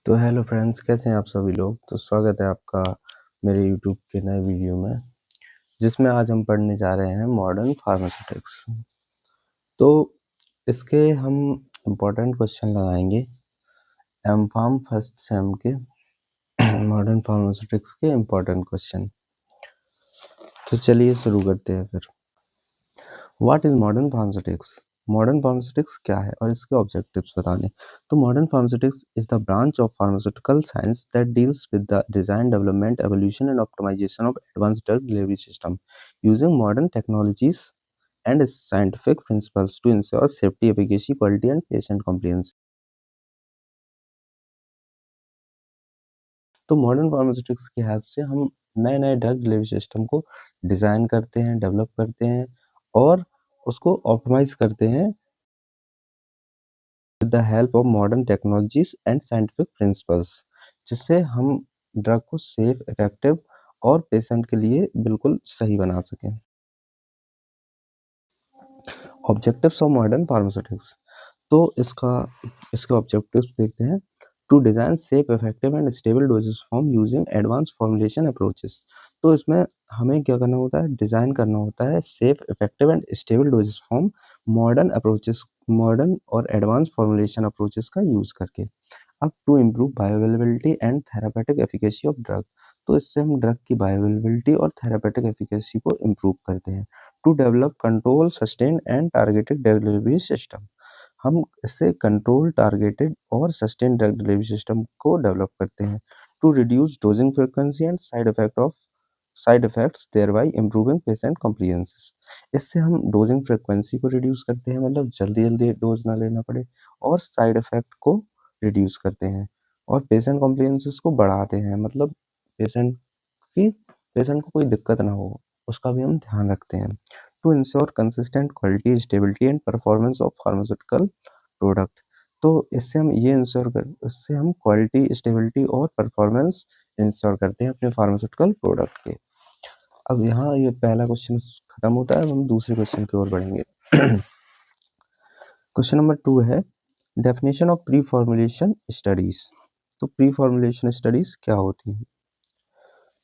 तो hello friends, कैसे हैं आप सभी लोग। तो स्वागत है आपका मेरे यूट्यूब के नए वीडियो में, जिसमें आज हम पढ़ने जा रहे हैं मॉडर्न फार्मास्यूटिक्स। तो इसके हम इम्पोर्टेंट क्वेश्चन लगाएंगे एमफार्म फर्स्ट सेम के मॉडर्न फार्मास्यूटिक्स के इम्पोर्टेंट क्वेश्चन। तो चलिए शुरू करते हैं फिर। What is modern pharmaceutics? Modern pharmaceutics क्या है और इसके ऑब्जेक्टिव्स बताने। तो modern pharmaceutics is the branch of pharmaceutical science that deals with the design, development, evolution and optimisation of advanced drug delivery system using modern technologies and scientific principles to ensure safety, efficacy, quality and patient compliance। तो modern pharmaceutics की help से हम नए नए drug delivery system को design करते हैं, develop करते हैं और उसको ऑप्टिमाइज करते हैं with the help of modern technologies and scientific principles, जिससे हम ड्रग को सेफ, इफेक्टिव और पेशेंट के लिए बिल्कुल सही बना सकें। Objectives of modern pharmaceutics. तो इसके ऑब्जेक्टिव्स देखते हैं। To design safe, effective and stable doses form using advance formulation approaches. तो इसमें हमें क्या करना होता है, डिजाइन करना होता है safe, effective and stable doses form modern approaches, modern और एडवांस फॉर्मुलेशन अप्रोचेस का यूज करके। अब to improve bioavailability and therapeutic efficacy of drug. तो इससे हम ड्रग की बायोअवेलेबिलिटी और थेरापेटिक एफिकेसी को इम्प्रूव करते हैं। To develop control, sustain and targeted drug delivery system. हम इससे कंट्रोल, टारगेटेड और सस्टेन ड्रग डिलीवरी सिस्टम को डेवलप करते हैं। To reduce dosing frequency and side effects thereby improving patient compliance. इससे हम डोजिंग फ्रीक्वेंसी को रिड्यूस करते हैं, मतलब जल्दी जल्दी डोज ना लेना पड़े, और साइड इफेक्ट को रिड्यूस करते हैं और पेशेंट कॉम्प्लियंस को बढ़ाते हैं, मतलब पेशेंट की पेशेंट को कोई दिक्कत ना हो, उसका भी हम ध्यान रखते हैं। To ensure consistent quality, stability and performance of pharmaceutical product. तो इससे हम क्वालिटी, स्टेबिलिटी और परफॉर्मेंस इंश्योर करते हैं अपने फार्मास्यूटिकल प्रोडक्ट के। अब यहाँ ये पहला क्वेश्चन खत्म होता है, अब हम दूसरे क्वेश्चन की ओर बढ़ेंगे। क्वेश्चन नंबर 2 है definition of pre formulation studies. तो प्री फॉर्मुलेशन स्टडीज क्या होती है?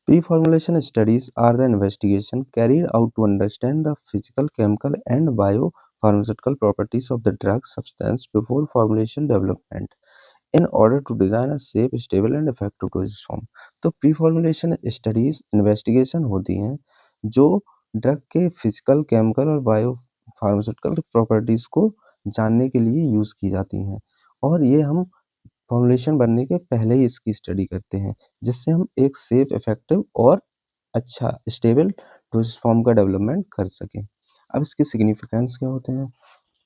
Pre-formulation studies are the investigation carried out to understand the physical, chemical, and biopharmaceutical properties of the drug substance before formulation development in order to design a safe, stable, and effective dosage form। तो pre formulation studies investigation होती हैं जो drug के physical, chemical और bio pharmaceutical properties को जानने के लिए यूज की जाती हैं, और ये हम फॉर्मुलेशन बनने के पहले ही इसकी स्टडी करते हैं, जिससे हम एक सेफ, इफेक्टिव और अच्छा स्टेबल डोसेज फॉर्म का डेवलपमेंट कर सकें। अब इसके सिग्निफिकेंस क्या होते हैं?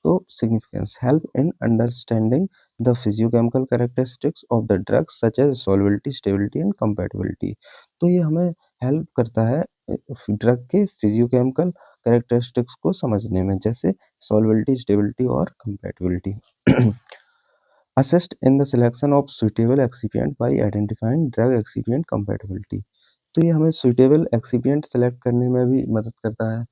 तो significance help in understanding the physicochemical characteristics of the drugs such as solubility, stability and compatibility. तो ये हमें हेल्प करता है ड्रग के फिजियोकेमिकल कैरेक्टरिस्टिक्स को समझने में, जैसे सॉल्युबिलिटी, स्टेबिलिटी और compatibility. Assist in the selection of suitable excipient by identifying drug excipient compatibility। तो ये हमें suitable excipient select करने में भी मदद करता है।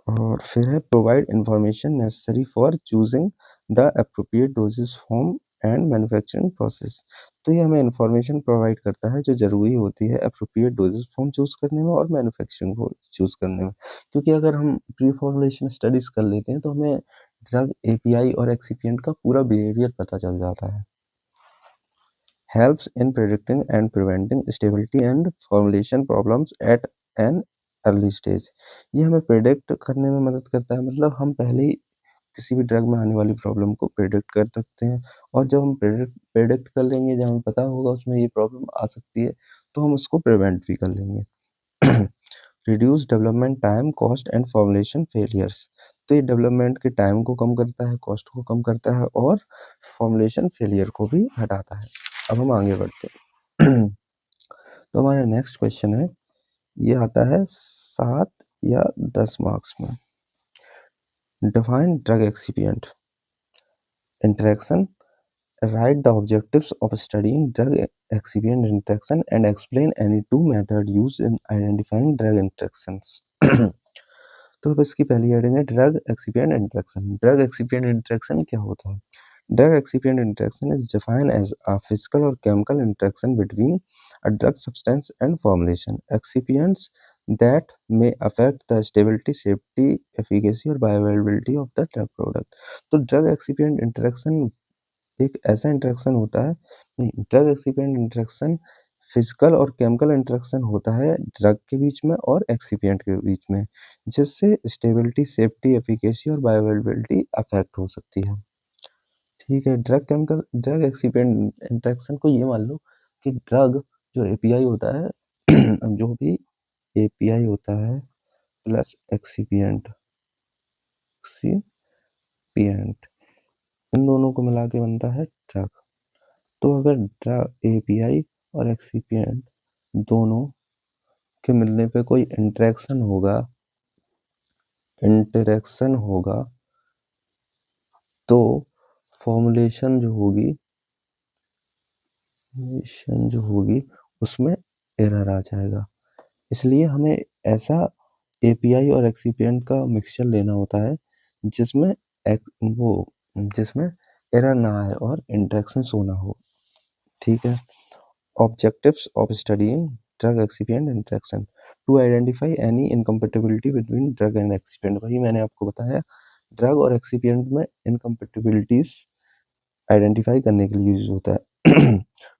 और फिर है provide information necessary for choosing the appropriate dosage form and manufacturing process। तो ये हमें इंफॉर्मेशन प्रोवाइड करता है जो ज़रूरी होती है appropriate dosage form चूज़ करने में और मैन्युफैक्चरिंग को चूज़ करने में, क्योंकि अगर हम प्री फॉर्मुलेशन स्टडीज़ कर लेते हैं तो हमें ड्रग एपीआई और एक्सिपिएंट का पूरा बिहेवियर पता चल जाता है। Helps in predicting and preventing stability and formulation problems at an early stage। ये हमें प्रेडिक्ट करने में मदद करता है, मतलब हम पहले ही किसी भी ड्रग में आने वाली प्रॉब्लम को प्रेडिक्ट कर सकते हैं, और जब हम प्रेडिक्ट कर लेंगे, जब हमें पता होगा उसमें ये प्रॉब्लम आ सकती है, तो हम उसको प्रिवेंट भी कर लेंगे। Reduce development time, cost and formulation failures. तो ये डेवलपमेंट के टाइम को कम करता है, कॉस्ट को कम करता है और फॉर्मुलेशन फेलियर को भी हटाता है। अब हम आगे बढ़ते हैं। तो हमारा नेक्स्ट क्वेश्चन है, ये आता है 7 या 10 मार्क्स में। Define drug excipient interaction, write the objectives of studying drug excipient interaction and explain any two method used in identifying drug interactions। तो अब इसकी पहली हेडिंग है drug excipient interaction. Drug excipient interaction क्या होता है? Drug excipient interaction is defined as a physical or chemical interaction between a drug substance and formulation. Excipients that may affect the stability, safety, efficacy और bioavailability of the drug product. तो drug excipient interaction एक ऐसा interaction होता है, नहीं, drug excipient interaction physical और chemical interaction होता है ड्रग के बीच में और एक्सिपिएंट के बीच में, जिससे स्टेबिलिटी, सेफ्टी, एफिकेसी और बायोअवेलेबिलिटी अफेक्ट हो सकती है। ठीक है, ड्रग एक्सिपिएंट इंटरेक्शन को ये मान लो कि ड्रग जो एपीआई होता है जो भी एपीआई होता है प्लस एक्सिपिएंट एक्सिपिएंट इन दोनों को मिला के बनता है ड्रग। तो अगर ड्रग एपीआई और एक्सिपिएंट दोनों के मिलने पे कोई इंटरेक्शन होगा तो फॉर्मुलेशन जो होगी उसमें एरर आ जाएगा। इसलिए हमें ऐसा एपीआई और एक्सिपिएंट का मिक्सचर लेना होता है जिसमें जिसमें एरर ना आए और इंटरेक्शन शो ना हो। ठीक है, objectives of studying drug excipient interaction to identify any incompatibility between drug and excipient. वही मैंने आपको बताया, ड्रग और एक्सिपिएंट में इनकम्पेटिबिलिटीज आइडेंटिफाई करने के लिए यूज होता है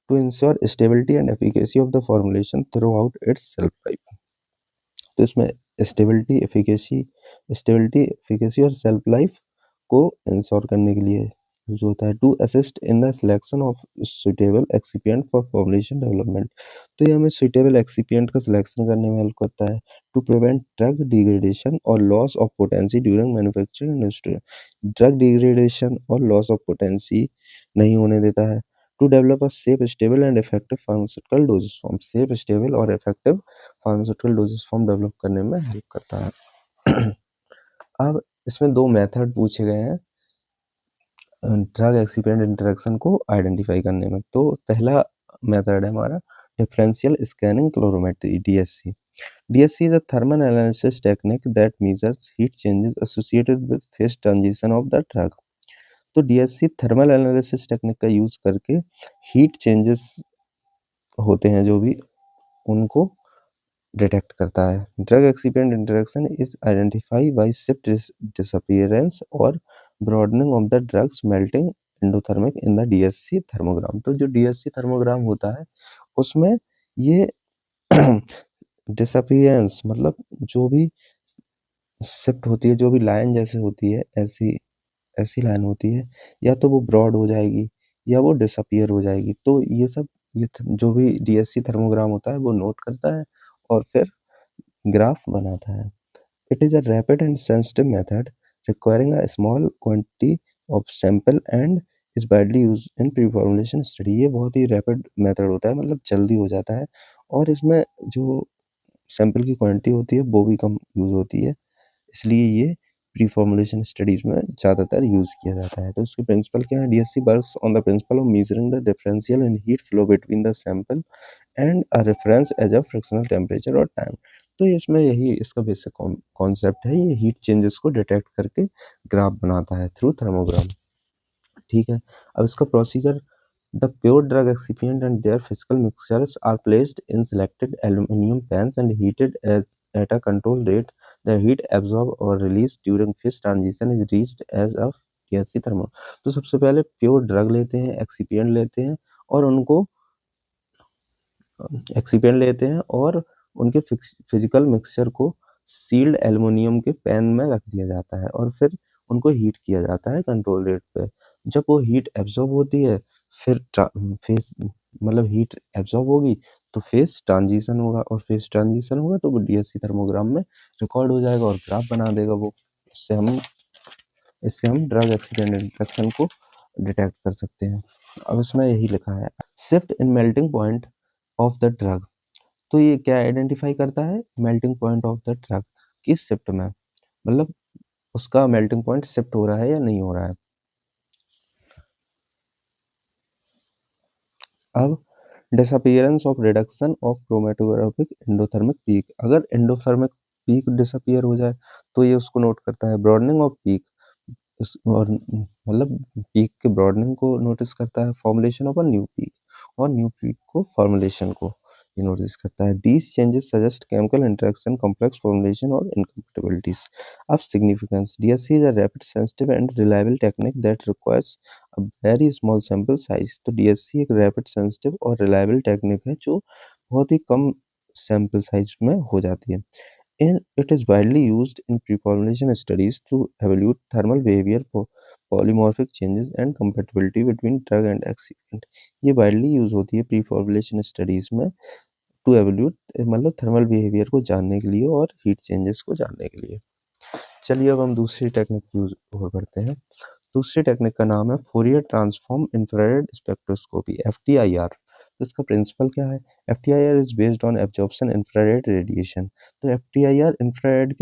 to ensure stability and efficacy of the formulation through its self life. तो इसमें स्टेबिलिटी, एफिकेसी और सेल्फ लाइफ को इंश्योर करने के लिए यूज होता है। To assist in the selection of suitable excipient for formulation development. तो ये हमें सुटेबल एक्सिपिएंट का सिलेक्शन करने में हेल्प करता है। टू प्रिवेंट ड्रग डिग्रेडेशन और loss of potency during manufacturing industry. Drug degradation और लॉस ऑफ पोटेंसी नहीं होने देता है। To develop a safe, stable and effective pharmaceutical doses form. Safe, stable और effective pharmaceutical doses form develop करने में help करता है। अब इसमें दो मेथड पूछे गए हैं ड्रग एक्सिपिएंट इंटरेक्शन को आइडेंटिफाई करने में। तो पहला मेथड है हमारा differential scanning calorimetry, DSC. DSC is a thermal analysis technique that measures heat changes associated with phase transition of the drug। तो DSC थर्मल एनालिसिस टेक्निक का यूज करके हीट चेंजेस होते हैं जो भी उनको डिटेक्ट करता है। Drug excipient interaction is identify by shift disappearance और broadening of the drug's melting endothermic in the DSC thermogram. तो जो DSC थर्मोग्राम होता है उसमें ये डिसअपीयरेंस मतलब जो भी शिफ्ट होती है, जो भी लाइन जैसे होती है, ऐसी ऐसी लाइन होती है, या तो वो ब्रॉड हो जाएगी या वो डिसअपीयर हो जाएगी। तो ये सब जो भी DSC थर्मोग्राम होता है वो नोट करता है और फिर ग्राफ बनाता है। It is a rapid and sensitive method requiring a small quantity of sample and is widely use in pre formulation study. ये बहुत ही रैपिड मेथड होता है, मतलब जल्दी हो जाता है और इसमें जो सैंपल की क्वांटिटी होती है वो भी कम यूज होती है, इसलिए ये प्री फॉर्मुलेशन स्टडीज में ज़्यादातर यूज़ किया जाता है। तो इसके प्रिंसिपल क्या है? DSC works on the principle of measuring the differential in heat flow between the sample and a reference as a frictional temperature और टाइम। तो इसमें यही इसका बेसिक कॉन्सेप्ट है, ये हीट चेंजेस को डिटेक्ट करके ग्राफ बनाता है थ्रू थर्मोग्राम। ठीक है, अब इसका procedure the pure drug excipient and their physical mixtures are placed in selected aluminum pans and heated at a controlled rate. The heat absorbed or released during phase transition is reached as a DSC thermal। तो सबसे पहले pure drug लेते हैं, excipient लेते हैं और उनको excipient लेते हैं और उनके फिजिकल मिक्सचर को सील्ड एल्युमिनियम के पैन में रख दिया जाता है और फिर उनको हीट किया जाता है कंट्रोल रेट पे। जब वो हीट एब्जॉर्ब होती है फिर फेस मतलब हीट एब्जॉर्ब होगी तो फेस ट्रांजिशन होगा और फेस ट्रांजिशन होगा तो वो DSC थर्मोग्राम में रिकॉर्ड हो जाएगा और ग्राफ बना देगा वो। इससे हम ड्रग एक्सीडेंट इंटरेक्शन को डिटेक्ट कर सकते हैं। अब इसमें यही लिखा है shift in melting point of the drug. तो ये क्या आइडेंटिफाई करता है? Melting point of the drug की शिफ्ट में, मतलब उसका मेल्टिंग पॉइंट शिफ्ट हो रहा है या नहीं हो रहा है। अब disappearance of reduction of chromatographic endothermic peak. अगर एंडोथर्मिक पीक डिसअपीयर हो जाए तो ये उसको नोट करता है। ब्रॉडनिंग ऑफ पीक, और मतलब पीक के ब्रॉडनिंग को नोटिस करता है, formulation of a new peak, और न्यू पीक को फॉर्मुलेशन को ये नोटिस करता है। These changes suggest chemical interaction, complex formulation और इनकम्पेटिबिलिटीज। अब significance, DSC is a rapid, sensitive and reliable technique that requires a very small sample size. तो DSC एक रैपिड, सेंसिटिव और रिलायबल टेक्निक है जो बहुत ही कम सैंपल साइज में हो जाती है। It is widely used in pre-formulation studies to evaluate thermal behavior, polymorphic changes and compatibility between drug and excipient। ये widely use होती है pre-formulation studies में to evaluate मतलब थर्मल बिहेवियर को जानने के लिए और हीट चेंजेस को जानने के लिए। चलिए अब हम दूसरी टेक्निक यूज और करते हैं। दूसरी टेक्निक का नाम है Fourier transform infrared spectroscopy, FTIR। तो इसका प्रिंसिपल क्या है? FTIR is based on absorption infrared radiation. तो FTIR इंफ्रारेड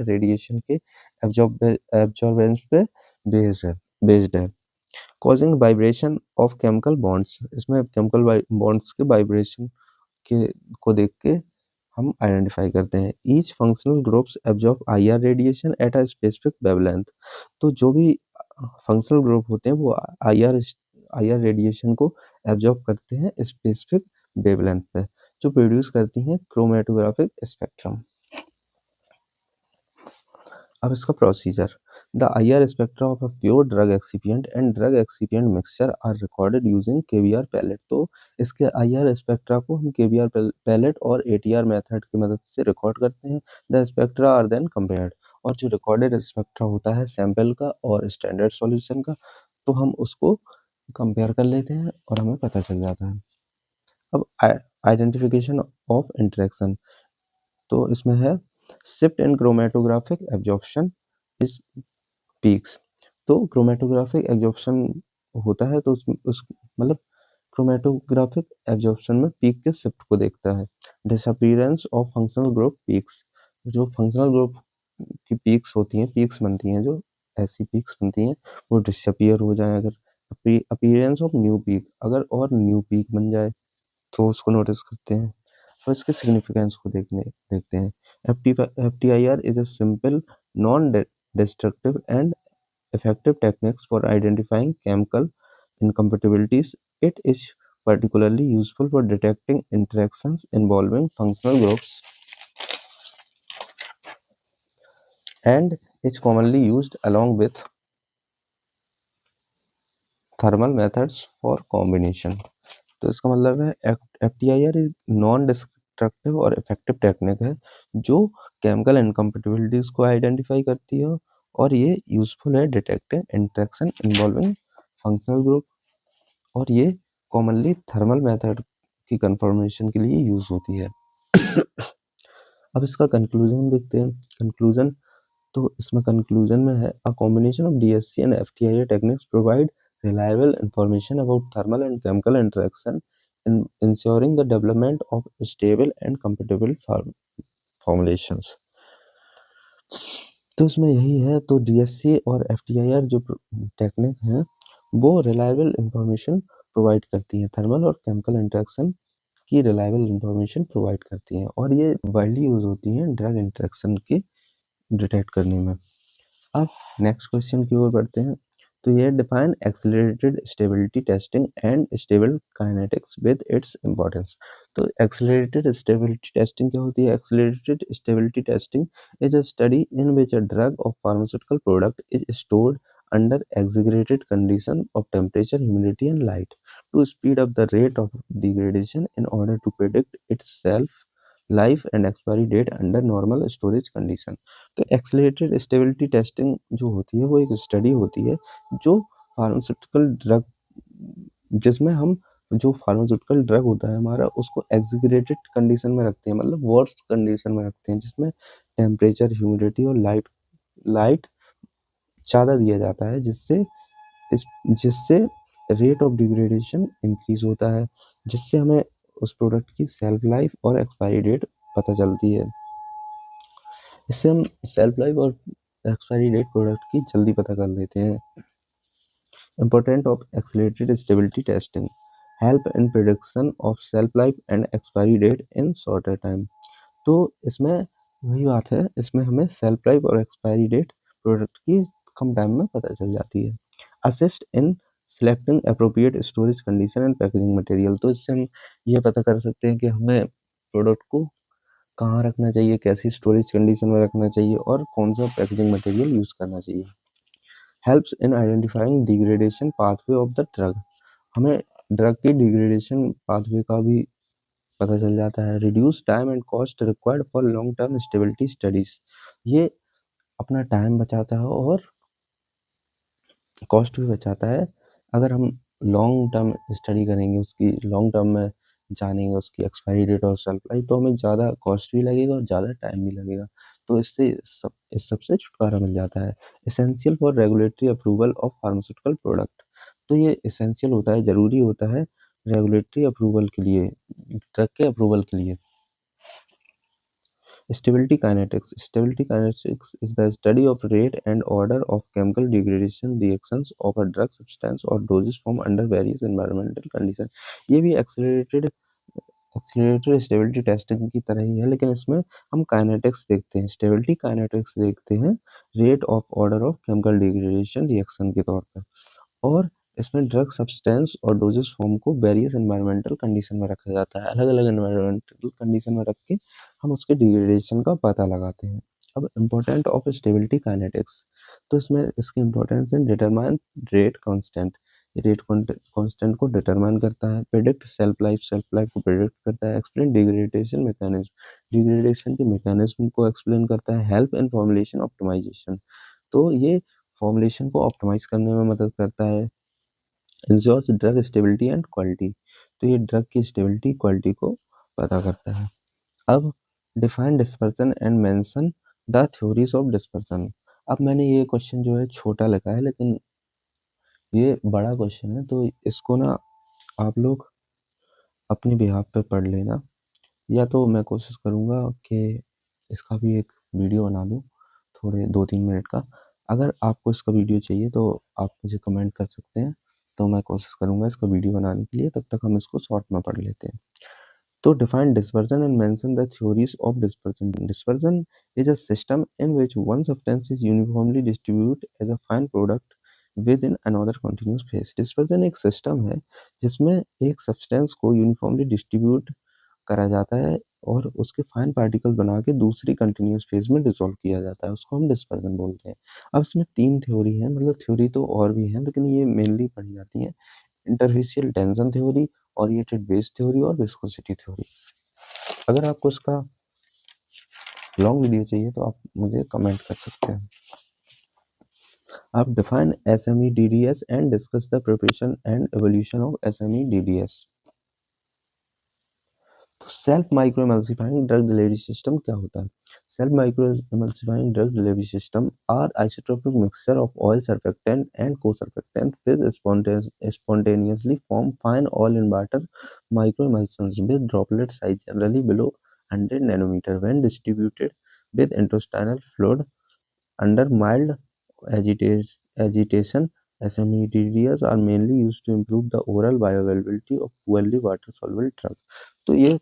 रेडिएशन के एब्जॉर्बेंस पे बेस्ड है। Causing vibration of chemical bonds, इसमें केमिकल बॉन्ड्स के वाइब्रेशन के को देख के हम आइडेंटिफाई करते हैं। Each functional groups absorb IR radiation at a specific wavelength. तो जो भी फंक्शनल ग्रुप होते हैं वो IR रेडिएशन को एब्जॉर्ब करते हैं स्पेसिफिक वेवलेंथ पे, जो प्रोड्यूस करती हैं क्रोमेटोग्राफिक स्पेक्ट्रम। अब इसका procedure, the IR spectra of a pure drug excipient and drug excipient mixture are recorded using KBR pellet. तो इसके IR स्पेक्ट्रा को हम KBR पैलेट और ATR मेथड की मदद से रिकॉर्ड करते हैं। The spectra are then compared, और जो रिकॉर्डेड स्पेक्ट्रा होता है सैंपल का और स्टैंडर्ड सॉल्यूशन का, तो हम उसको कंपेयर कर लेते हैं और हमें पता चल जाता है। अब आइडेंटिफिकेशन ऑफ इंटरेक्शन, तो इसमें है शिफ्ट इन क्रोमेटोग्राफिक एब्जॉर्प्शन इस पीक्स। तो क्रोमेटोग्राफिक एब्जॉर्प्शन होता है तो उस मतलब क्रोमेटोग्राफिक एब्जॉर्प्शन में पीक के शिफ्ट को देखता है। Disappearance of functional group peaks, जो फंक्शनल ग्रुप की पीक्स होती हैं, पीक्स बनती हैं, जो ऐसी पीक्स बनती हैं वो डिसअपीयर हो जाए अगर। अपीयरेंस ऑफ न्यू पीक, अगर और न्यू पीक बन जाए तो उसको नोटिस करते हैं। और इसके सिग्निफिकेंस को देखते हैं। FTIR is a simple, non destructive and effective techniques for identifying chemical incompatibilities. It is particularly useful for detecting interactions involving functional groups and is commonly used along with thermal methods for combination। तो इसका मतलब है FTIR एक non destructive और effective technique है जो chemical incompatibilities को identify करती है, और ये यूजफुल है detecting interaction involving functional group, और ये कॉमनली थर्मल मेथड की कंफर्मेशन के लिए यूज होती है। अब इसका कंक्लूजन देखते हैं। कंक्लूजन, तो इसमें कंक्लूजन में है a combination of DSC and FTIR techniques provide reliable information about thermal and chemical interaction in ensuring the development of stable and compatible formulations। तो इसमें यही है। तो DSC और FTIR जो टेक्निक हैं वो रिलायबल इंफॉर्मेशन प्रोवाइड करती हैं, थर्मल और केमिकल इंटरेक्शन की रिलायबल इंफॉर्मेशन प्रोवाइड करती हैं, और ये वाइडली यूज होती हैं ड्रग इंटरेक्शन की डिटेक्ट करने में। अब नेक्स्ट क्वेश्चन की ओर बढ़ते हैं। तो ये define accelerated stability testing and stable kinetics with its importance. तो एक्सेलरेटेड स्टेबिलिटी टेस्टिंग क्या होती है? Accelerated stability testing is a study in which a drug और pharmaceutical product is stored under exaggerated condition of temperature, humidity and light to speed up the rate of degradation in order to predict its shelf life and expiry date under normal storage condition। तो accelerated stability testing जो होती है वो एक study होती है जो pharmaceutical drug, जिसमें हम जो फार्मास्यूटिकल ड्रग होता है हमारा उसको एग्जीगरेटेड कंडीशन में रखते हैं, मतलब वर्स्ट कंडीशन में रखते हैं, जिसमें टेम्परेचर, ह्यूमिडिटी और लाइट ज़्यादा दिया जाता है, जिससे रेट ऑफ डिग्रेडेशन इंक्रीज होता है, जिससे हमें उस प्रोडक्ट की सेल्फ लाइफ और एक्सपायरी डेट पता चलती है। इससे हम सेल्फ लाइफ और एक्सपायरी डेट प्रोडक्ट की जल्दी पता कर लेते हैं। Important of accelerated stability testing, help in prediction of self life and expiry date in shorter time. तो इसमें वही बात है, इसमें हमें सेल्फ लाइफ और एक्सपायरी डेट प्रोडक्ट की कम टाइम में पता चल जाती है। Assist in selecting appropriate storage condition and packaging material, तो इससे हम ये पता कर सकते हैं कि हमें प्रोडक्ट को कहाँ रखना चाहिए, कैसी स्टोरेज कंडीशन में रखना चाहिए और कौन सा पैकेजिंग मटेरियल यूज़ करना चाहिए। Helps in identifying degradation pathway of the drug, हमें ड्रग की डिग्रेडेशन पाथवे का भी पता चल जाता है। Reduce time and cost required for long term stability studies, ये अपना टाइम बचाता है और कॉस्ट भी बचाता है। अगर हम लॉन्ग टर्म स्टडी करेंगे, उसकी लॉन्ग टर्म में जानेंगे उसकी एक्सपायरी डेट और शेल्फ लाइफ, तो हमें ज़्यादा कॉस्ट भी लगेगा और ज़्यादा टाइम भी लगेगा, तो इससे इस सबसे छुटकारा मिल जाता है। Essential for regulatory approval of pharmaceutical product, तो ये एसेंशियल होता है, ज़रूरी होता है रेगुलेटरी अप्रूवल के लिए, ड्रग के अप्रूवल के लिए। Stability kinetics. Stability kinetics is the study of rate and order of chemical degradation reactions of a drug substance or dosage form under various environmental conditions. ये भी एक्सेलरेटेड स्टेबिलिटी टेस्टिंग की तरह ही है, लेकिन इसमें हम काइनेटिक्स देखते हैं, स्टेबिलिटी काइनेटिक्स देखते हैं rate of order of chemical degradation reaction के तौर पर, और इसमें ड्रग सब्सटेंस और डोजेस फॉर्म को वेरियस एनवायरमेंटल कंडीशन में रखा जाता है, अलग अलग एनवायरमेंटल कंडीशन में रख के हम उसके डिग्रेडेशन का पता लगाते हैं। अब इम्पोर्टेंट ऑफ स्टेबिलिटी काइनेटिक्स, तो इसमें इसकी इम्पोर्टेंस है determine rate constant, rate constant को डिटरमाइन करता है। प्रेडिक्ट शेल्फ लाइफ को प्रेडिक्ट करता है। एक्सप्लेन डिग्रेडेशन मैकेनिज्म, डिग्रेडेशन के मैकेनिज्म को एक्सप्लेन करता है। हेल्प इन फॉर्मुलेशन ऑप्टिमाइजेशन, तो ये फॉर्मुलेशन को ऑप्टिमाइज करने में मदद करता है। Ensures drug stability and quality, तो ये ड्रग की स्टेबिलिटी क्वालिटी को पता करता है। अब define dispersion and mention the theories of dispersion, अब मैंने ये क्वेश्चन जो है छोटा लिखा है, लेकिन ये बड़ा क्वेश्चन है, तो इसको ना आप लोग अपने बिहाफ पे पढ़ लेना, या तो मैं कोशिश करूँगा कि इसका भी एक वीडियो बना दूँ थोड़े 2-3 मिनट का। अगर आपको इसका वीडियो चाहिए तो आप मुझे कमेंट कर सकते हैं, तो मैं कोशिश करूँगा इसका वीडियो बनाने के लिए, तब तक हम इसको शॉर्ट में पढ़ लेते हैं। तो define dispersion and mention the theories of dispersion. Dispersion is a system in which one substance is uniformly distributed as a fine product within another continuous phase. Dispersion एक सिस्टम है जिसमें एक सब्सटेंस को यूनिफॉर्मली डिस्ट्रीब्यूट करा जाता है और उसके फाइन पार्टिकल बना के दूसरी कंटिन्यूस फेज में डिसॉल्व किया जाता है, उसको हम डिस्पर्जन बोलते हैं। अब इसमें 3 थ्योरी हैं, मतलब थ्योरी तो और भी हैं, लेकिन ये मेनली पढ़ी जाती हैं। Interfacial tension theory, oriented base theory और विस्कोसिटी थ्योरी। अगर आपको इसका लॉन्ग वीडियो चाहिए तो आप मुझे कमेंट कर सकते हैं। आप define SMEDDS and discuss the preparation and evolution of SMEDDS। तो self micro emulsifying drug delivery system क्या होता है? Self micro emulsifying drug delivery system are isotropic mixture of oil surfactant and co-surfactant with spontaneously form fine oil in water microemulsions with droplet size generally below 100 nanometer when distributed with intestinal fluid under mild agitation. SMEDDS are mainly used to improve the oral bioavailability of poorly water soluble drug। तो ये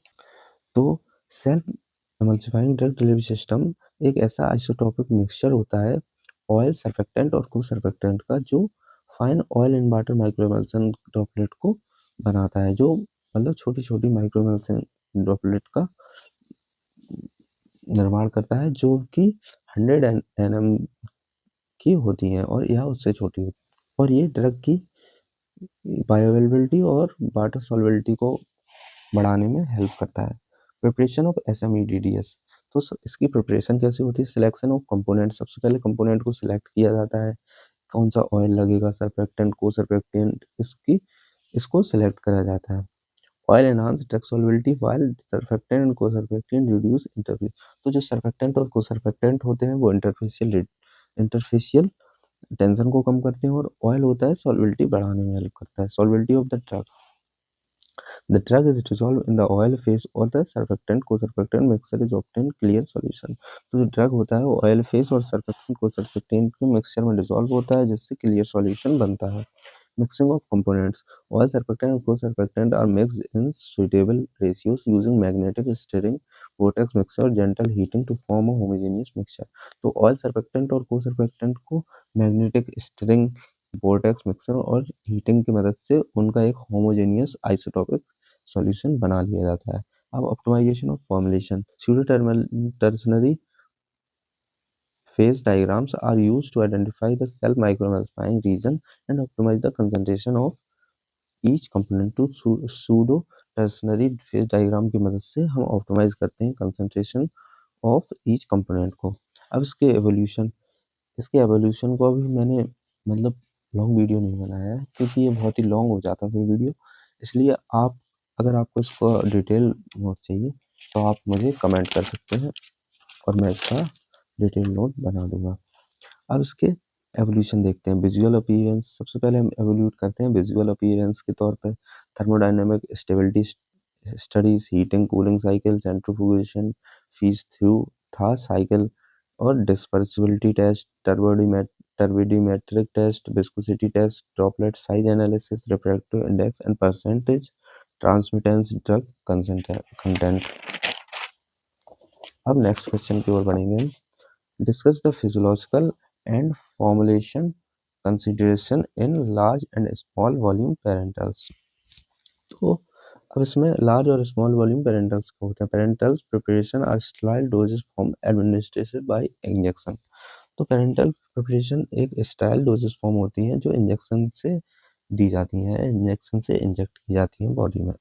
तो self emulsifying drug delivery system एक ऐसा isotopic mixture होता है oil surfactant और को surfactant का, जो fine oil in water micro emulsion droplet को बनाता है, जो मतलब छोटी छोटी माइक्रो एमल्सन ड्रॉपलेट का निर्माण करता है, जो कि 100 nm की होती हैं और या उससे छोटी होती है, और ये ड्रग की बायोअवेलेबिलिटी और वाटर सॉल्युबिलिटी को बढ़ाने में हेल्प करता है। प्रिपरेशन ऑफ SMEDDS, तो इसकी प्रिपरेशन कैसे होती है? सिलेक्शन ऑफ कंपोनेंट, सबसे पहले कंपोनेंट को सिलेक्ट किया जाता है, कौन सा ऑयल लगेगा, सर्फेक्टेंट को सर्फेक्टेंट, इसको सिलेक्ट करा जाता है। Oil enhance drug solubility while surfactant and को सर्फेक्टेंट रिड्यूस इंटरफेस, तो जो सर्फेक्टेंट और को सर्फेक्टेंट होते हैं वो इंटरफेशियल टेंशन को कम करते हैं, और ऑयल होता है सॉल्युबिलिटी बढ़ाने में हेल्प करता है। Solubility of the drug, the drug is dissolved in the oil phase or the surfactant co-surfactant mixture is obtained clear solution। तो जो ड्रग होता है वो ऑयल फेज और सर्फेक्टेंट को सर्फेक्टेंट के मिक्सचर में डिसॉल्व होता है, जिससे क्लियर सॉल्यूशन बनता है। Mixing of components. Oil surfactant and co-surfactant are mixed in suitable ratios using magnetic stirring, vortex mixer और gentle heating to form a homogeneous mixture. तो ऑयल सर्फेक्टेंट और को सर्फेक्टेंट को मैग्नेटिक स्टिरिंग, वोर्टेक्स मिक्सर और heating की मदद से उनका एक होमोजेनियस आइसोटोपिक सॉल्यूशन बना लिया जाता है। अब optimisation of formulation, pseudo ternary phase diagrams are used to identify the cell microemulsifying region and optimize the concentration of each component to pseudo tertiary phase diagram की मदद से हम ऑप्टिमाइज करते हैं कंसंट्रेशन ऑफ ईच कंपोनेंट को। अब इसके evolution को अभी मैंने मतलब लॉन्ग वीडियो नहीं बनाया है क्योंकि ये बहुत ही लॉन्ग हो जाता फिर वीडियो, इसलिए आप अगर आपको इसको डिटेल नोट चाहिए तो आप मुझे कमेंट कर सकते हैं और मैं इसका डिटेल नोट बना दूंगा। अब इसके एवोल्यूशन देखते हैं। विजुअल अपीयरेंस, सबसे पहले हम एवोल्यूट करते हैं विजुअल अपीयरेंस के तौर पे thermodynamic stability studies, heating cooling cycle, centrifugation, freeze through thaw cycle और dispersibility test, turbidimetric test, viscosity test, droplet size analysis, refractive index and percentage transmittance drug content. अब नेक्स्ट क्वेश्चन की ओर बढ़ेंगे हम। Discuss the physiological and formulation consideration in large and small volume parentals। तो अब इसमें large और small volume parentals का होता है। Parenterals preparation are sterile dosage form administered by injection. तो पेरेंटल प्रिपरेशन एक स्टेराइल डोजेज फॉर्म होती हैं जो इंजेक्शन से दी जाती हैं, इंजेक्शन से इंजेक्ट की जाती हैं बॉडी में।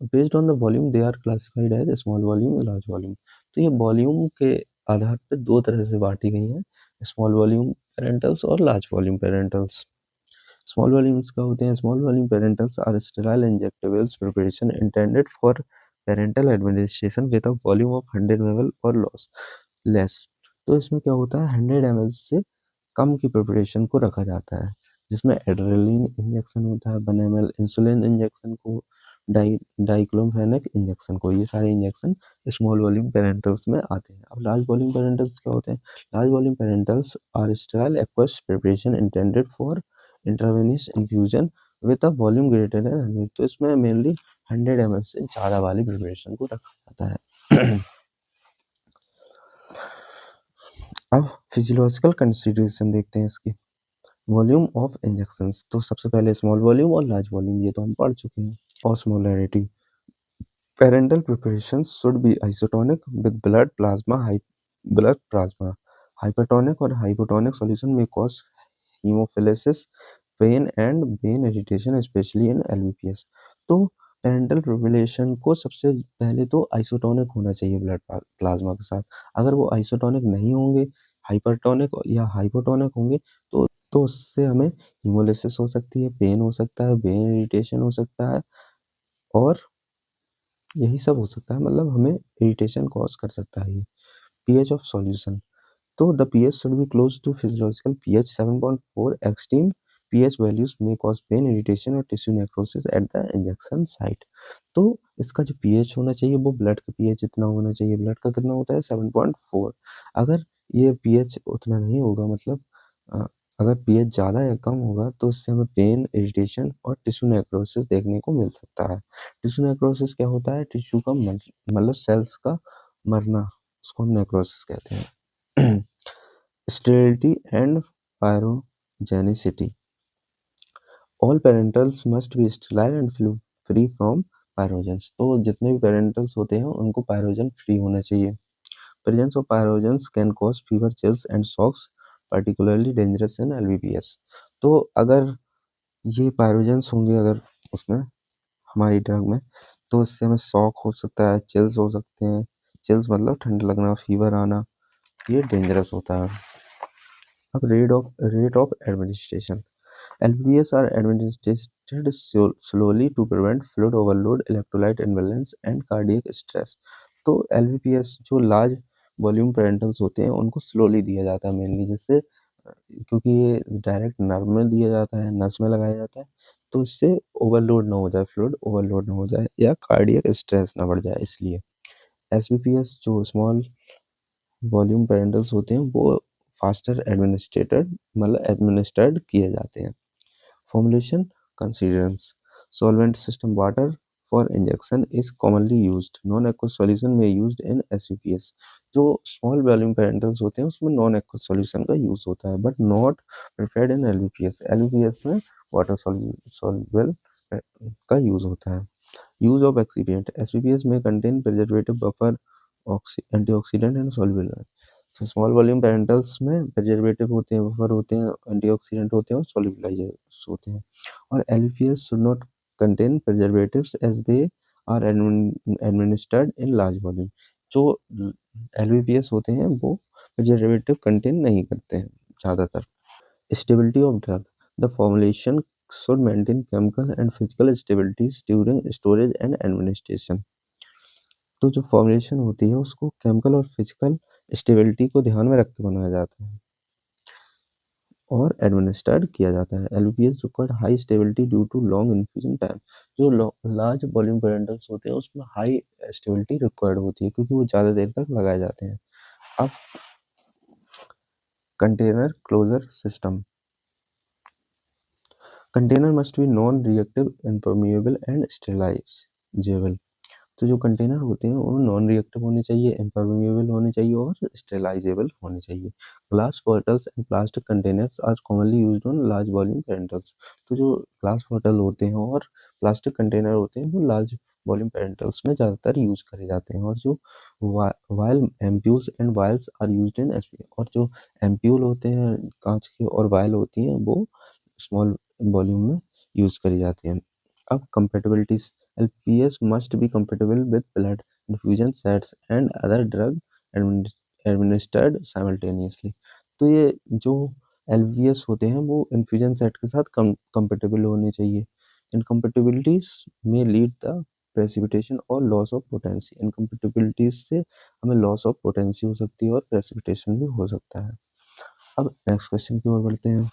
Based on the volume they are classified as small volume, large volume. तो ये वॉल्यूम के आधार पर दो तरह से बांटी गई हैं, स्मॉल वॉल्यूम पेरेंटल्स और large volume parenterals. Small volumes का होते हैं, small volume parenterals are sterile injectables preparation intended for parenteral administration with a volume of 100 ml और लेस। तो इसमें क्या होता है, 100 ml से कम की प्रिपरेशन को रखा जाता है, जिसमें एड्रेनलिन इंजेक्शन होता है 1 ml, इंसुलिन इंजेक्शन को, डाइक्लोफेनेक इंजेक्शन को, ये सारे इंजेक्शन स्मॉल वॉल्यूम पेरेंटल्स में आते हैं। अब लार्ज वॉल्यूम पेरेंटल्स क्या होते हैं? Large volume parenterals are sterile aqueous preparation intended for intravenous infusion with a volume greater than 100। तो इसमें मेनली 100 ml से ज़्यादा वाली प्रिपरेशन को रखा जाता है। अब फिजियोलॉजिकल कंसिडरेशन देखते हैं इसकी। वॉल्यूम ऑफ इंजेक्शंस, तो सबसे पहले स्मॉल वॉल्यूम और लार्ज वॉल्यूम ये तो हम पढ़ चुके हैं। Osmolarity, parental preparation should be isotonic with blood plasma, hypertonic और hypotonic solution may cause hemophilisis, pain and vein irritation especially in LVPS। तो पेरेंटल फिब्रिलेशन को सबसे पहले तो आइसोटोनिक होना चाहिए ब्लड प्लाज्मा के साथ। अगर वो आइसोटोनिक नहीं होंगे, हाइपरटोनिक या हाइपोटोनिक होंगे तो उससे हमें हीमोलिसिस हो सकती है, पेन हो सकता है, वेन इरिटेशन हो सकता है और यही सब हो सकता है, मतलब हमें इरिटेशन कॉज कर सकता है ये। पीएच ऑफ सॉल्यूशन, तो the pH should be close to physiological pH 7.4। Extreme pH values may cause pain, irritation और tissue necrosis at the injection site. तो इसका जो पीएच होना चाहिए वो ब्लड का पीएच जितना होना चाहिए। ब्लड का कितना होता है? 7.4। अगर ये पीएच उतना नहीं होगा, मतलब अ, अगर पीएच ज़्यादा या कम होगा तो इससे हमें पेन, इरिटेशन और टिश्यू नेक्रोसिस देखने को मिल सकता है। टिश्यू नेक्रोसिस क्या होता है? टिश्यू का मतलब सेल्स का मरना, उसको हम नेक्रोसिस कहते हैं। Sterility and pyrogenicity, all parenterals must be sterile and free from pyrogens. तो जितने भी पेरेंटल्स होते हैं उनको पायरोजन फ्री होना चाहिए। Presence of pyrogens can cause fever, chills and shocks, particularly dangerous in LVPS। तो अगर ये पायरोजेंस होंगे अगर उसमें हमारी ड्रग में, तो इससे हमें शॉक हो सकता है, चिल्स हो सकते हैं। चिल्स मतलब ठंड लगना, फीवर आना, ये डेंजरस होता है। अब rate of administration, LVPS are administered slowly to prevent fluid overload, electrolyte imbalance and cardiac stress। तो LVPS जो लार्ज वॉल्यूम पेरेंटल्स होते हैं उनको स्लोली दिया जाता है मेनली, जिससे क्योंकि ये डायरेक्ट नर्व में दिया जाता है, नस में लगाया जाता है, तो इससे ओवरलोड ना हो जाए, फ्लूइड ओवरलोड ना हो जाए या कार्डियक स्ट्रेस ना बढ़ जाए, इसलिए। SVPS जो स्मॉल वॉल्यूम पेरेंटल्स होते हैं वो फास्टर एडमिनिस्ट्रेटेड मतलब एडमिनिस्टर्ड किए जाते हैं। Formulation considerance. Solvent system water for injection is commonly used. Non-aqueous solution may used in SUPS. जो small volume पेरेंटल्स होते हैं उसमें नॉन एक्वस सॉल्यूशन का यूज होता है बट नॉट प्रिफर्ड इन एलबीपीएस। एलबीपीएस में वाटर सॉल्युबल का यूज होता है। Use of excipient. एसपीपीएस में contain preservative buffer antioxidant and soluble. तो स्मॉल वॉल्यूम पेरेंटल्स में प्रिजर्वेटिव होते हैं, बफर होते हैं, एंटीऑक्सीडेंट होते हैं और सॉल्युबलाइजर्स होते हैं। और LPS should not contain preservatives as they are administered in large volume. जो एलपीएस होते हैं वो प्रिजर्वेटिव कंटेन नहीं करते हैं ज़्यादातर। Stability of drug. The formulation should maintain chemical and physical stabilities during storage and administration। तो जो फॉर्मुलेशन होती है उसको केमिकल और फिजिकल स्टेबिलिटी को ध्यान में रख के बनाया जाता है और एडमिनिस्ट्रेट किया जाता है। LPS required high stability due to long infusion time. जो लार्ज वॉल्यूम पेरेंटल्स होते हैं उसमें हाई स्टेबिलिटी रिक्वायर्ड होती है क्योंकि वो ज़्यादा देर तक लगाए जाते हैं। अब container closure system. Container must be non reactive, impermeable and sterilisable. तो जो कंटेनर होते हैं वो नॉन रिएक्टिव होने चाहिए, इम्पर्मिएबल होने चाहिए और स्टेरिलाइजेबल होने चाहिए। Glass bottles and plastic containers are commonly used on large volume parentals. तो जो ग्लास बॉटल होते हैं और प्लास्टिक कंटेनर होते हैं वो लार्ज वॉल्यूम पेरेंटल्स में ज़्यादातर यूज करे जाते हैं। और जो vial ampoules and vials are used in SP. और जो एम्प्यूल होते हैं कांच के और वायल होती हैं वो स्मॉल वॉल्यूम में यूज करी जाती हैं। अब compatibilities। LPS must be compatible with blood infusion sets and other drug administered simultaneously। तो ये जो LPS होते हैं वो इन्फ्यूजन सेट के साथ compatible होने चाहिए। Incompatibilities may lead the precipitation और loss of potency। Incompatibilities से हमें loss of potency हो सकती है और precipitation भी हो सकता है। अब नेक्स्ट क्वेश्चन की ओर बढ़ते हैं।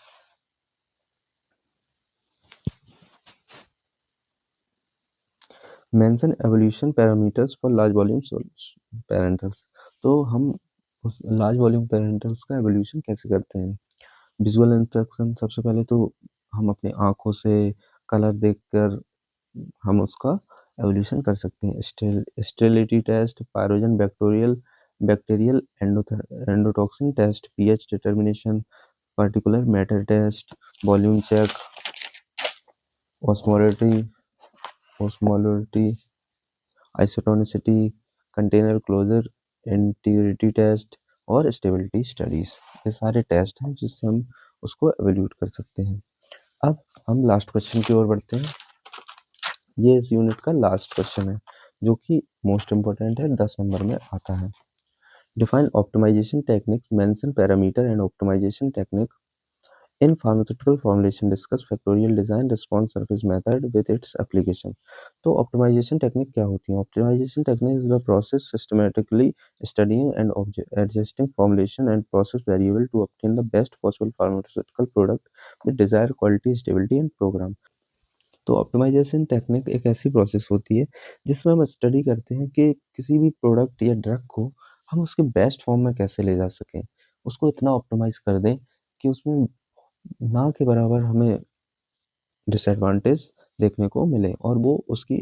Mention evolution parameters for large volume parentals. तो हम उस लार्ज वॉल्यूम पेरेंटल्स का एवोल्यूशन कैसे करते हैं। Visual inspection. सबसे पहले तो हम अपनी आंखों से कलर देखकर हम उसका एवोल्यूशन कर सकते हैं। Sterility test, pyrogen bacterial endotoxin test, pH determination, particular matter test, volume check, osmolarity, isotonicity, container closure, integrity test और स्टेबिलिटी स्टडीज। ये सारे टेस्ट हैं जिससे हम उसको एवेल्यूट कर सकते हैं। अब हम लास्ट क्वेश्चन की ओर बढ़ते हैं। ये इस यूनिट का लास्ट क्वेश्चन है जो कि मोस्ट इम्पोर्टेंट है, 10 नंबर में आता है। Define optimization technique, mention parameter and optimization technique in pharmaceutical formulation। discuss factorial design response surface method with its application। तो optimization technique क्या होती है। optimization technique is the process systematically studying and adjusting formulation and process variable to obtain the best possible pharmaceutical product with desired quality, stability and program। तो optimisation technique एक ऐसी process होती है जिसमें हम स्टडी करते हैं कि किसी भी प्रोडक्ट या ड्रग को हम उसके बेस्ट फॉर्म में कैसे ले जा सकें, उसको इतना ऑप्टिमाइज कर दें कि उसमें ना के बराबर हमें डिसएडवांटेज देखने को मिले और वो उसकी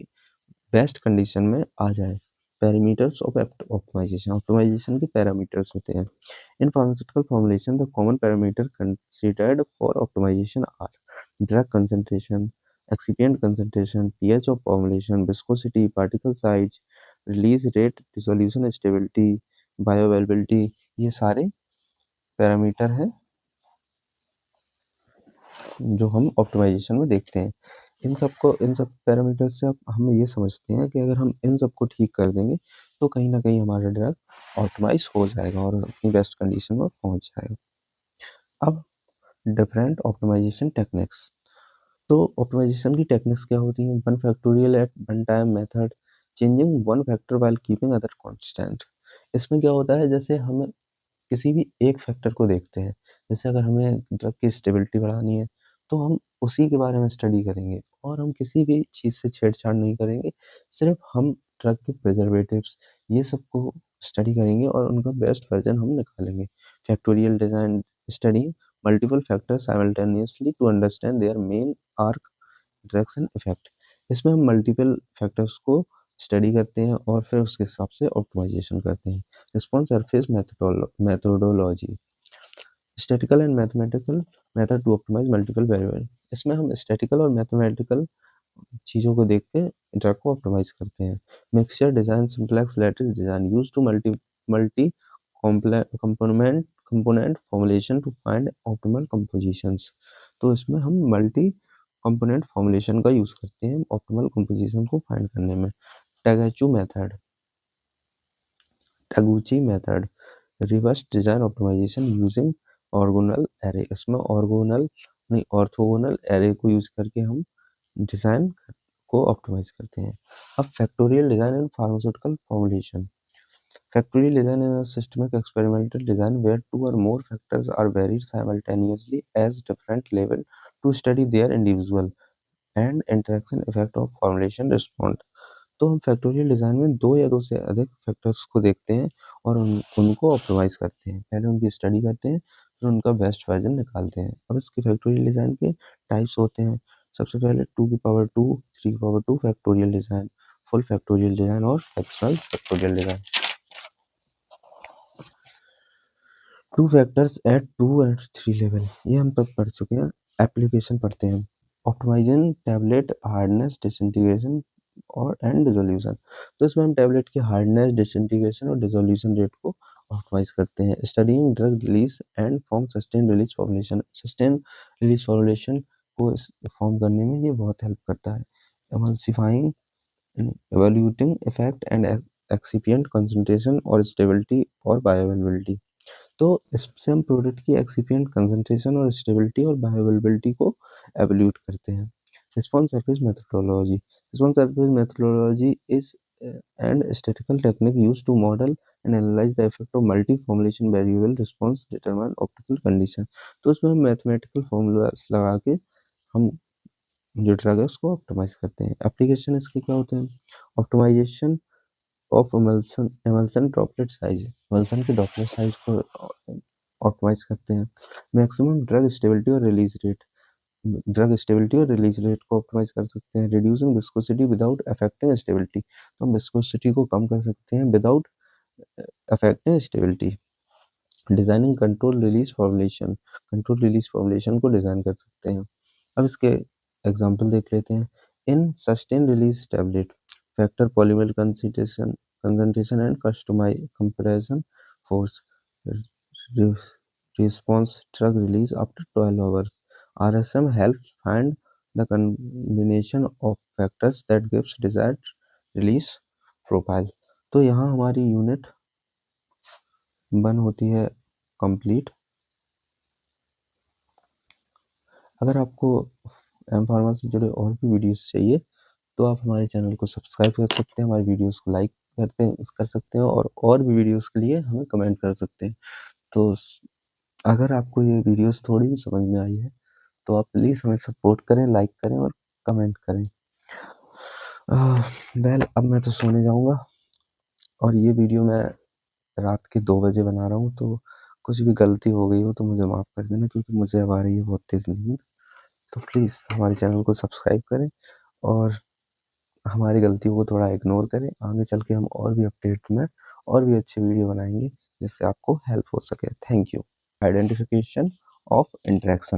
बेस्ट कंडीशन में आ जाए। Parameters of optimization. ऑप्टिमाइजेशन के पैरामीटर्स होते हैं। In pharmaceutical formulation the common parameter considered for optimization are drug concentration, excipient concentration, pH of formulation, viscosity, particle size, release rate, dissolution stability, bioavailability. ये सारे parameter हैं जो हम optimisation में देखते हैं। इन सब पैरामीटर से हम ये समझते हैं कि अगर हम इन सबको ठीक कर देंगे तो कहीं ना कहीं हमारा ड्रग ऑप्टिमाइज हो जाएगा और अपनी बेस्ट कंडीशन में पहुंच जाएगा। अब डिफरेंट ऑप्टिमाइजेशन टेक्निक्स। तो ऑप्टिमाइजेशन की टेक्निक्स क्या होती हैं। One factorial at one time method, changing one factor while keeping other constant. इसमें क्या होता है, जैसे हमें किसी भी एक फैक्टर को देखते हैं। जैसे अगर हमें ड्रग की स्टेबिलिटी बढ़ानी है तो हम उसी के बारे में स्टडी करेंगे और हम किसी भी चीज़ से छेड़छाड़ नहीं करेंगे। सिर्फ हम ड्रग के प्रिजर्वेटिव्स ये सब को स्टडी करेंगे और उनका बेस्ट वर्जन हम निकालेंगे। Factorial design study multiple factors simultaneously to understand their main arc interaction effect. इसमें हम मल्टीपल फैक्टर्स को स्टडी करते हैं और फिर उसके हिसाब से ऑप्टिमाइजेशन करते हैं। Response surface methodology, statical and mathematical method to optimize multiple variable. इसमें हम स्टैटिकल और मैथमेटिकल चीज़ों को देख के ड्रग को ऑप्टिमाइज करते हैं। Mixture design, simplex lattice design use to multi component formulation to find optimal compositions. तो इसमें हम मल्टी कंपोनेंट फॉर्मुलेशन का यूज करते हैं ऑप्टिमल कंपोजिशन को फाइंड करने में। Taguchi method, reverse design optimisation using orthogonal array. इसमें ऑर्थोगोनल एरे को यूज करके हम डिजाइन को ऑप्टिमाइज करते हैं। अब factorial design and pharmaceutical formulation. Factorial design is a systematic experimental design where two or more factors are varied simultaneously as different level to study their individual and interaction effect of formulation response। तो हम factorial design में दो या दो से अधिक factors को देखते हैं और उनको ऑप्टिमाइज करते हैं। पहले उनकी स्टडी करते हैं, फिर उनका बेस्ट वर्जन निकालते हैं। अब इसके फैक्टोरियल डिज़ाइन के टाइप्स होते हैं। सबसे पहले 2 की पावर 2, 3 की power 2 factorial design, full factorial design और fractional factorial design. Two factors at 2 and 3 level, ये हम तब पढ़ चुके हैं। एप्लीकेशन पढ़ते हैं। ऑप्टिमाइजिंग टैबलेट हार्डनेस, डिसइंटीग्रेशन और एंड रिजोल्यूशन। तो इसमें हम टैबलेट की हार्डनेस, डिसइंटीग्रेशन और डिसोल्यूशन रेट को ऑप्टिमाइज करते हैं। Studying drug release and form sustain release formulation. Sustain release formulation को फॉर्म करने में ये बहुत हेल्प करता है। Emulsifying, evaluating effect and excipient concentration और स्टेबिलिटी और बायोअवेलेबिलिटी। तो इससे हम प्रोडक्ट की एक्सिपिएंट कंसंट्रेशन और स्टेबिलिटी और बायोअवेलेबिलिटी को एवल्यूट करते हैं। Response surface methodology, response surface methodology is and statical technique use to model and analyze the effect of multi formulation variable response determine optical condition. तो इसमें हम mathematical formulas लगा के हम जो ड्रग है उसको ऑप्टिमाइज करते हैं। एप्लीकेशन इसके क्या होते हैं? Optimization of emulsion droplet size, emulsion के ड्रॉपलेट साइज को ऑप्टिमाइज करते हैं। मैक्सिमम ड्रग स्टेबिलिटी और रिलीज रेट, ड्रग स्टेबिलिटी और रिलीज रेट को ऑप्टिमाइज कर सकते हैं। Reducing viscosity without affecting stability, तो हम विस्कोसिटी को कम कर सकते हैं without affecting stability. Designing control release formulation, control release formulation को डिजाइन कर सकते हैं। अब इसके एग्जांपल देख लेते हैं। In sustain release tablet, factor polymer concentration and compression force, response drug release after 12 hours. RSM helps find the combination of factors that gives desired release profile। तो यहाँ हमारी यूनिट 1 होती है कंप्लीट। अगर आपको एम फार्मा से जुड़े और भी वीडियोस चाहिए तो आप हमारे चैनल को सब्सक्राइब कर सकते हैं, हमारे वीडियोस को लाइक कर सकते हैं और भी वीडियोस के लिए हमें कमेंट कर सकते हैं। तो अगर आपको ये वीडियोस थोड़ी भी समझ में आई है तो आप प्लीज़ हमें सपोर्ट करें, लाइक करें और कमेंट करें। अब मैं तो सोने जाऊँगा और ये वीडियो मैं रात के 2 बजे बना रहा हूँ, तो कुछ भी गलती हो गई हो तो मुझे माफ़ कर देना, क्योंकि मुझे अब आ रही है बहुत तेज़ नींद। तो प्लीज़ हमारे चैनल को सब्सक्राइब करें और हमारी गलतियों को थोड़ा इग्नोर करें। आगे चल के हम और भी अपडेट में और भी अच्छे वीडियो बनाएंगे जिससे आपको हेल्प हो सके। Thank you. Identification of interaction.